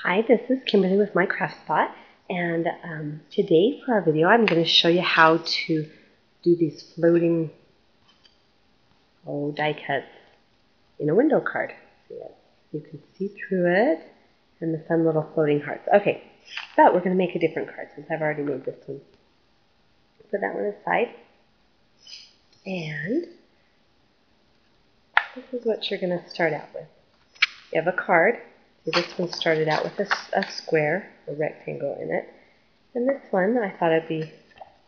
Hi, this is Kimberly with My Craft Spot, and today for our video I'm going to show you how to do these floating die cuts in a window card. So yes, you can see through it and the fun little floating hearts. Okay, but we're going to make a different card since I've already made this one. Put that one aside, and this is what you're going to start out with. You have a card. So this one started out with a square, a rectangle in it. And this one, I thought it'd be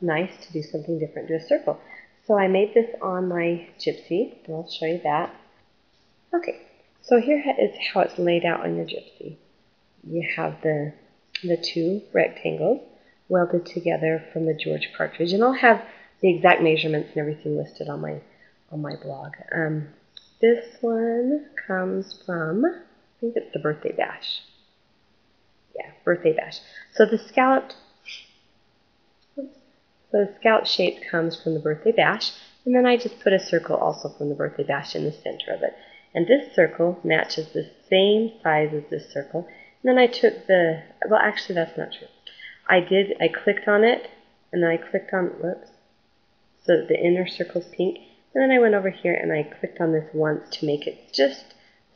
nice to do something different, do a circle. So I made this on my Gypsy, and I'll show you that. Okay, so here is how it's laid out on your Gypsy. You have the two rectangles welded together from the George cartridge, and I'll have the exact measurements and everything listed on my blog. This one comes from, I think it's the Birthday Bash. Yeah, Birthday Bash. So the scalloped shape comes from the Birthday Bash, and then I just put a circle also from the Birthday Bash in the center of it. And this circle matches the same size as this circle. And then I took well, actually that's not true. I clicked on it, and then I clicked on, whoops, so that the inner circle's pink. And then I went over here and I clicked on this once to make it just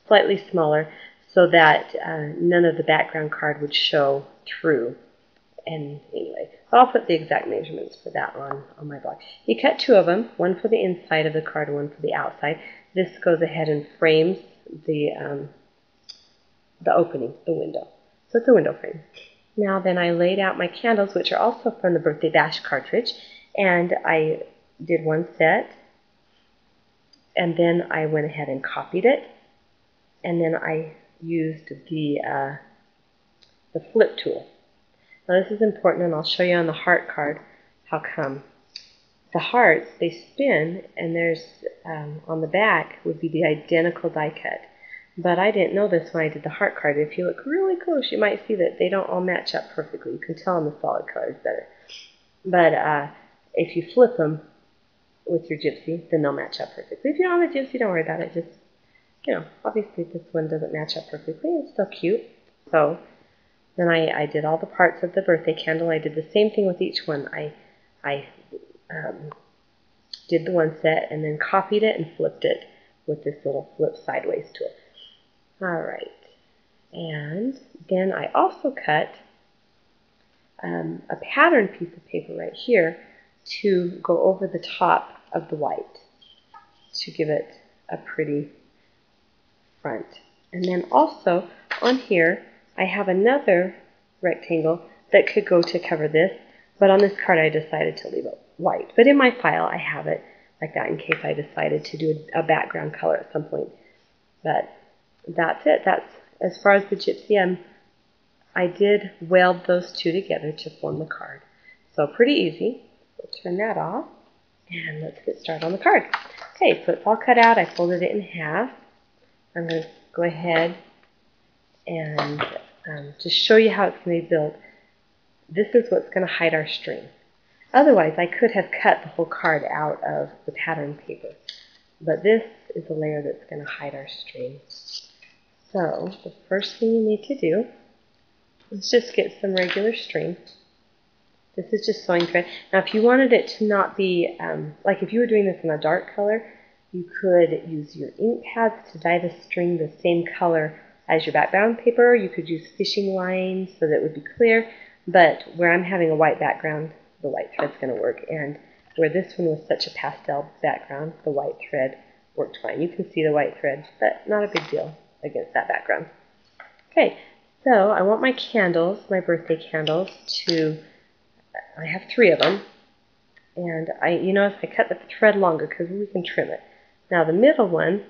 slightly smaller so that none of the background card would show through. And anyway, so I'll put the exact measurements for that on my blog. You cut two of them, one for the inside of the card and one for the outside. This goes ahead and frames the opening, the window. So it's a window frame. Now then I laid out my candles, which are also from the Birthday Bash cartridge, and I did one set, and then I went ahead and copied it, and then I used the flip tool. Now this is important, and I'll show you on the heart card how come. The hearts, they spin, and there's on the back would be the identical die cut. But I didn't know this when I did the heart card. If you look really close, you might see that they don't all match up perfectly. You can tell in the solid colors better. But if you flip them with your Gypsy, then they'll match up perfectly. If you don't have a Gypsy, don't worry about it. Just, obviously this one doesn't match up perfectly. It's still cute. So then I did all the parts of the birthday candle. I did the same thing with each one. I did the one set and then copied it and flipped it with this little flip sideways tool. Alright, and then I also cut a pattern piece of paper right here to go over the top of the white to give it a pretty front. And then also on here I have another rectangle that could go to cover this, but on this card I decided to leave it white. But in my file I have it like that in case I decided to do a background color at some point. But that's it. That's as far as the Gypsy. I did weld those two together to form the card. So pretty easy. We'll turn that off and let's get started on the card. Okay, so it's all cut out. I folded it in half. I'm going to go ahead and just show you how it's going to be built. This is what's going to hide our string. Otherwise, I could have cut the whole card out of the pattern paper. But this is a layer that's going to hide our string. So the first thing you need to do is just get some regular string. This is just sewing thread. Now if you wanted it to not be, like if you were doing this in a dark color, you could use your ink pads to dye the string the same color as your background paper. You could use fishing lines so that it would be clear. But where I'm having a white background, the white thread's going to work. And where this one was such a pastel background, the white thread worked fine. You can see the white thread, but not a big deal against that background. Okay, so I want my candles, my birthday candles, I have 3 of them. And if I cut the thread longer because we can trim it. Now the middle one,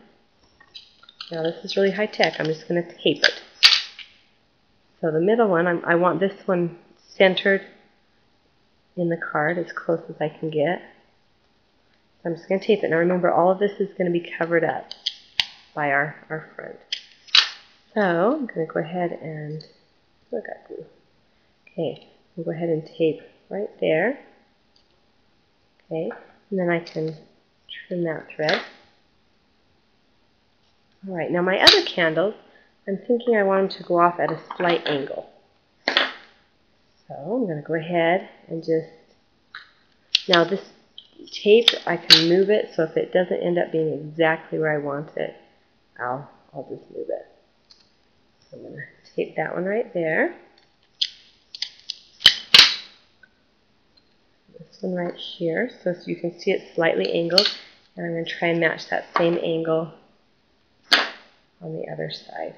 now this is really high tech, I'm just going to tape it. So the middle one, I want this one centered in the card as close as I can get. So I'm just going to tape it. Now remember, all of this is going to be covered up by our front. So I'm going to go ahead and, I got glue. Okay, we'll go ahead and tape right there. Okay, and then I can trim that thread. Alright, now my other candles, I'm thinking I want them to go off at a slight angle. So I'm going to go ahead and just, now this tape, I can move it, so if it doesn't end up being exactly where I want it, I'll just move it. So I'm going to tape that one right there. This one right here, so you can see it's slightly angled, and I'm going to try and match that same angle on the other side.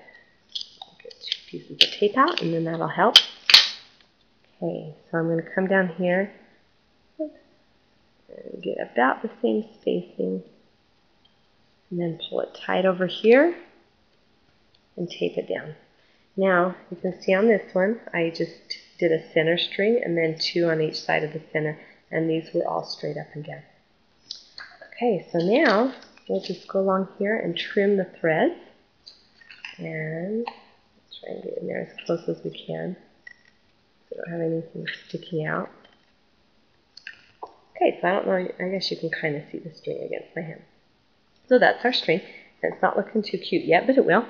I'll get 2 pieces of tape out, and then that'll help. Okay, so I'm going to come down here and get about the same spacing, and then pull it tight over here and tape it down. Now, you can see on this one, I just did a center string and then 2 on each side of the center, and these were all straight up and down. Okay, so now we'll just go along here and trim the threads, and try and get in there as close as we can so we don't have anything sticking out. Okay, so I don't know, I guess you can kind of see the string against my hand. So that's our string. It's not looking too cute yet, but it will.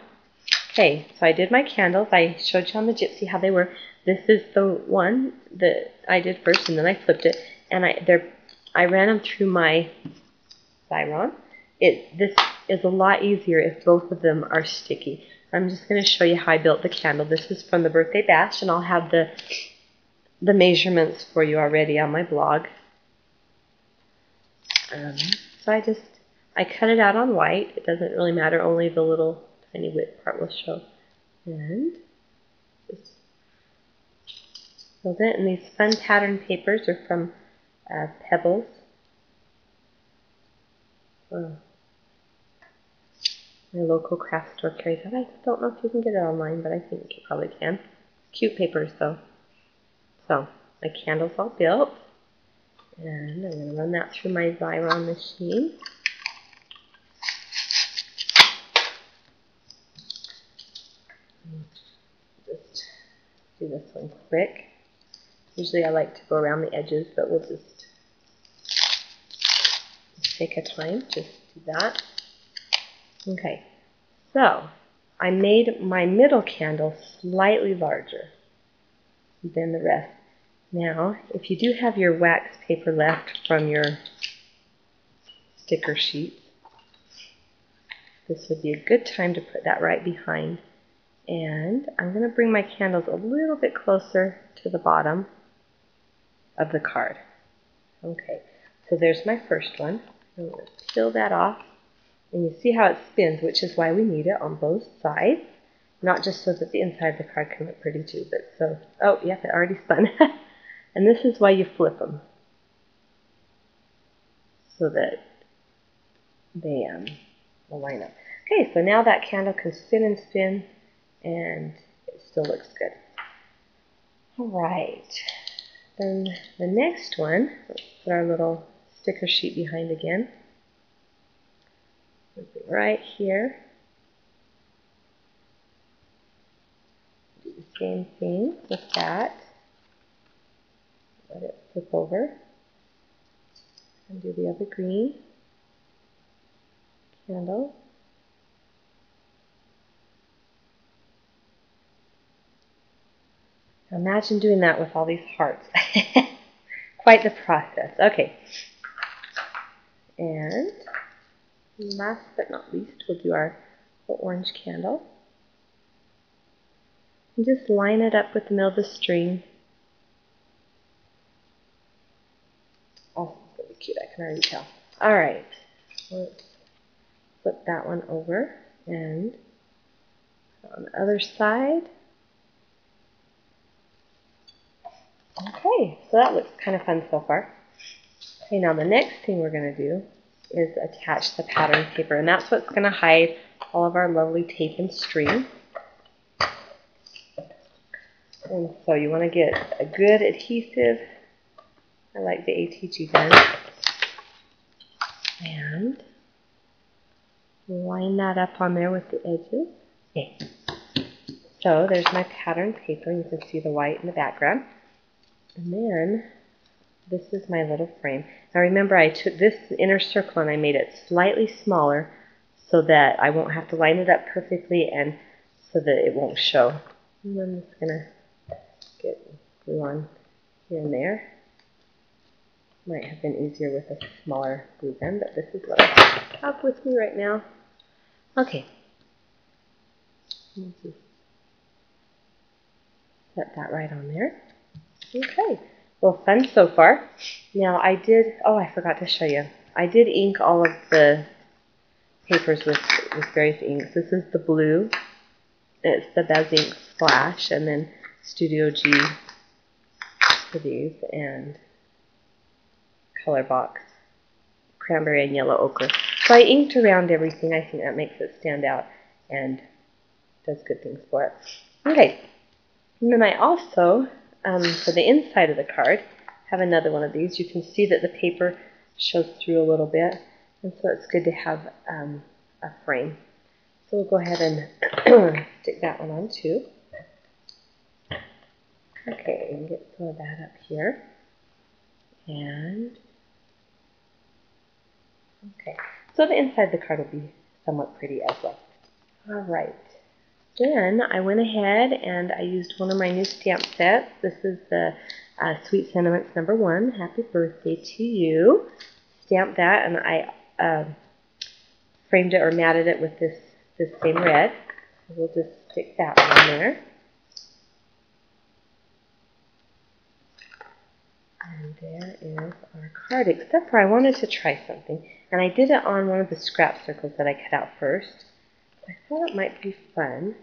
Okay, so I did my candles. I showed you on the Gypsy how they were. This is the one that I did first, and then I flipped it, and I ran them through my Xyron. This is a lot easier if both of them are sticky. I'm just going to show you how I built the candle. This is from the birthday bash, and I'll have the measurements for you already on my blog. So I cut it out on white. It doesn't really matter, only the little tiny width part will show. And just build it. And these fun pattern papers are from Pebbles. My local craft store carries that. I don't know if you can get it online, but I think you probably can. Cute papers though. So my candle's all built. And I'm going to run that through my Xyron machine. Just do this one quick. Usually I like to go around the edges, but we'll just take a time. Just do that. Okay, so I made my middle candle slightly larger than the rest. Now, if you do have your wax paper left from your sticker sheets, this would be a good time to put that right behind. And I'm going to bring my candles a little bit closer to the bottom of the card. Okay, so there's my first one. I'm going to peel that off. And you see how it spins, which is why we need it on both sides. Not just so that the inside of the card can look pretty too, but so, oh, yep, it already spun. And this is why you flip them, so that they will line up. Okay, so now that candle can spin and spin, and it still looks good. All right, then the next one, let's put our little sticker sheet behind again. Right here. Do the same thing with that. Let it flip over. And do the other green candle. Now imagine doing that with all these hearts. Quite the process. Okay. And last but not least, we'll do our orange candle. And just line it up with the middle of the string. Oh, it's going to be cute, I can already tell. Alright, let's flip that one over, and on the other side. Okay, so that looks kind of fun so far. Okay, now the next thing we're going to do is attach the pattern paper, and that's what's going to hide all of our lovely tape and string. And so you want to get a good adhesive. I like the ATG gun. And line that up on there with the edges. Okay. So there's my pattern paper. You can see the white in the background. And then this is my little frame. Now remember, I took this inner circle and I made it slightly smaller so that I won't have to line it up perfectly, and so that it won't show. And I'm just going to get glue on here and there. Might have been easier with a smaller glue gun, but this is what I have with me right now. Okay. Let's just set that right on there. Okay. Well, fun so far. Now I did, oh, I forgot to show you. I did ink all of the papers with various inks. This is the blue. It's the Bez Ink Splash, and then Studio G for these, and Color Box, cranberry and yellow ochre. So I inked around everything. I think that makes it stand out and does good things for it. Okay, and then I also, for the inside of the card, have another one of these. You can see that the paper shows through a little bit, and so it's good to have a frame. So we'll go ahead and stick that one on too. Okay, and get some of that up here. And, okay, so the inside of the card will be somewhat pretty as well. All right. Then I went ahead and I used one of my new stamp sets. This is the Sweet Sentiments #1, Happy Birthday to You. Stamped that, and I framed it or matted it with this same red. So we'll just stick that one there. And there is our card, except for I wanted to try something. And I did it on one of the scrap circles that I cut out first. I thought it might be fun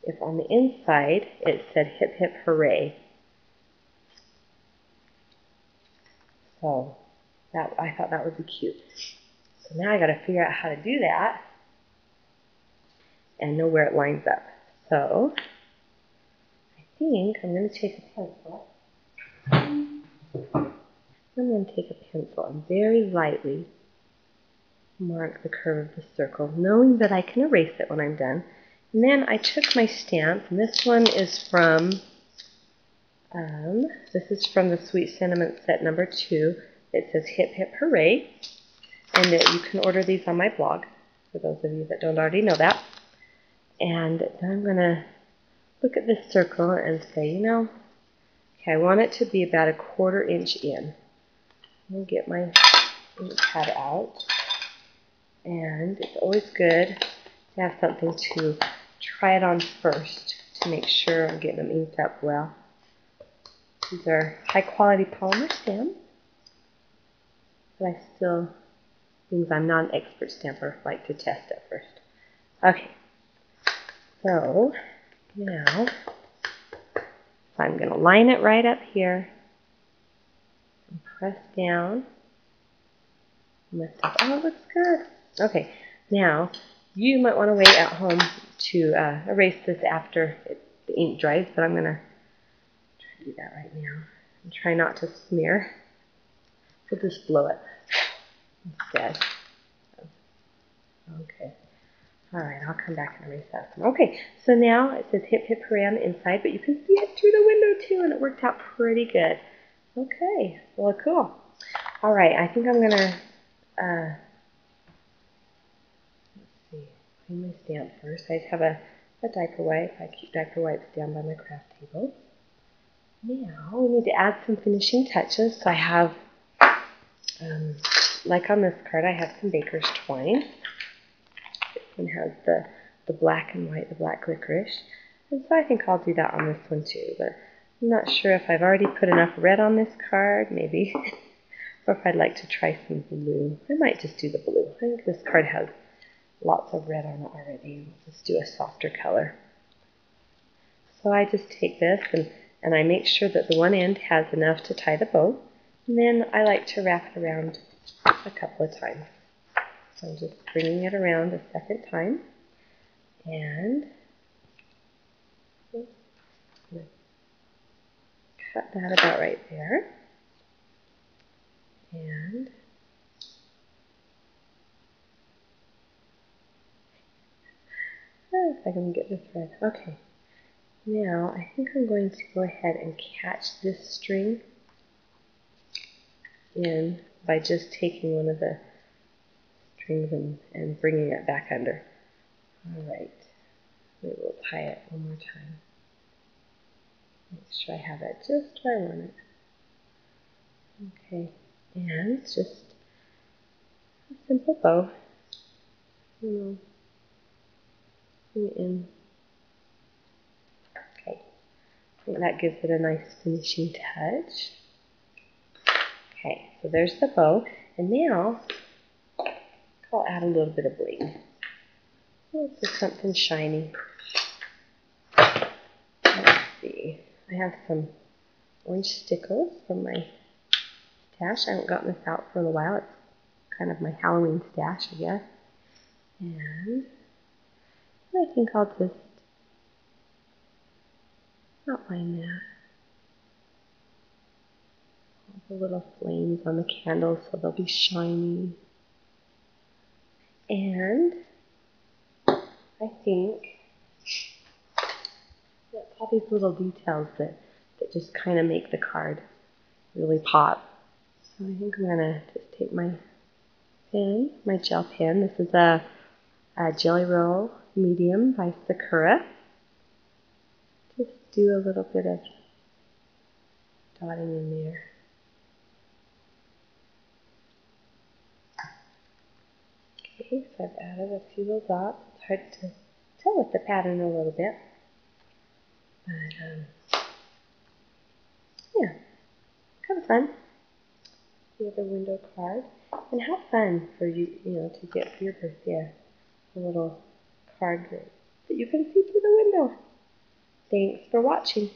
if on the inside it said hip hip hooray. So I thought that would be cute. So now I got to figure out how to do that and know where it lines up. So I think I'm going to take a pencil. I'm going to take a pencil and very lightly mark the curve of the circle, knowing that I can erase it when I'm done. And then I took my stamp, and this one is from the Sweet Sentiments set #2. It says Hip Hip Hooray, and that you can order these on my blog, for those of you that don't already know that. And then I'm going to look at this circle and say, you know, okay, I want it to be about 1/4 inch in. I'll get my ink pad out. And it's always good to have something to try it on first to make sure I'm getting them inked up well. These are high quality polymer stamps, but I still, things I'm not an expert stamper, like to test it first. Okay, so now I'm going to line it right up here and press down. Lift up. Oh, it looks good. Okay, now you might want to wait at home to erase this after the ink dries, but I'm going to try to do that right now and try not to smear. We'll just blow it instead. Okay. All right, I'll come back and erase that some. Okay, so now it says hip hip hooray on the inside, but you can see it through the window too, and it worked out pretty good. Okay, well, cool. All right, I think I'm going to clean my stamp first. I have a diaper wipe. I keep diaper wipes down by my craft table. Now we need to add some finishing touches. So I have, like on this card, I have some baker's twine. This one has the black and white, the black licorice. And so I think I'll do that on this one too. But I'm not sure if I've already put enough red on this card, maybe. Or if I'd like to try some blue. I might just do the blue. I think this card has lots of red on it already. Let's do a softer color. So I just take this and I make sure that the one end has enough to tie the bow. And then I like to wrap it around a couple of times. So I'm just bringing it around a second time. And cut that about right there. And if I can get the thread. Okay. Now I think I'm going to go ahead and catch this string in by just taking one of the strings and bringing it back under. All right. Maybe we'll tie it one more time. Make sure I have it just where I want it. Okay, and it's just a simple bow. Bring it in. Okay, I think that gives it a nice finishing touch. Okay, so there's the bow, and now I'll add a little bit of bling. Just something shiny. Let's see. I have some orange stickles from my stash. I haven't gotten this out for a while. It's kind of my Halloween stash, I guess. And I think I'll just outline that. All the little flames on the candles so they'll be shiny. And I think that's all these little details that just kind of make the card really pop. So I think I'm going to just take my pen, my gel pen. This is a Jelly Roll Medium by Sakura. Just do a little bit of dotting in there. Okay, so I've added a few little dots. It's hard to tell with the pattern a little bit. But, yeah, kind of fun. The other window card. And have fun for you, to get for your birthday a little card that you can see through the window. Thanks for watching.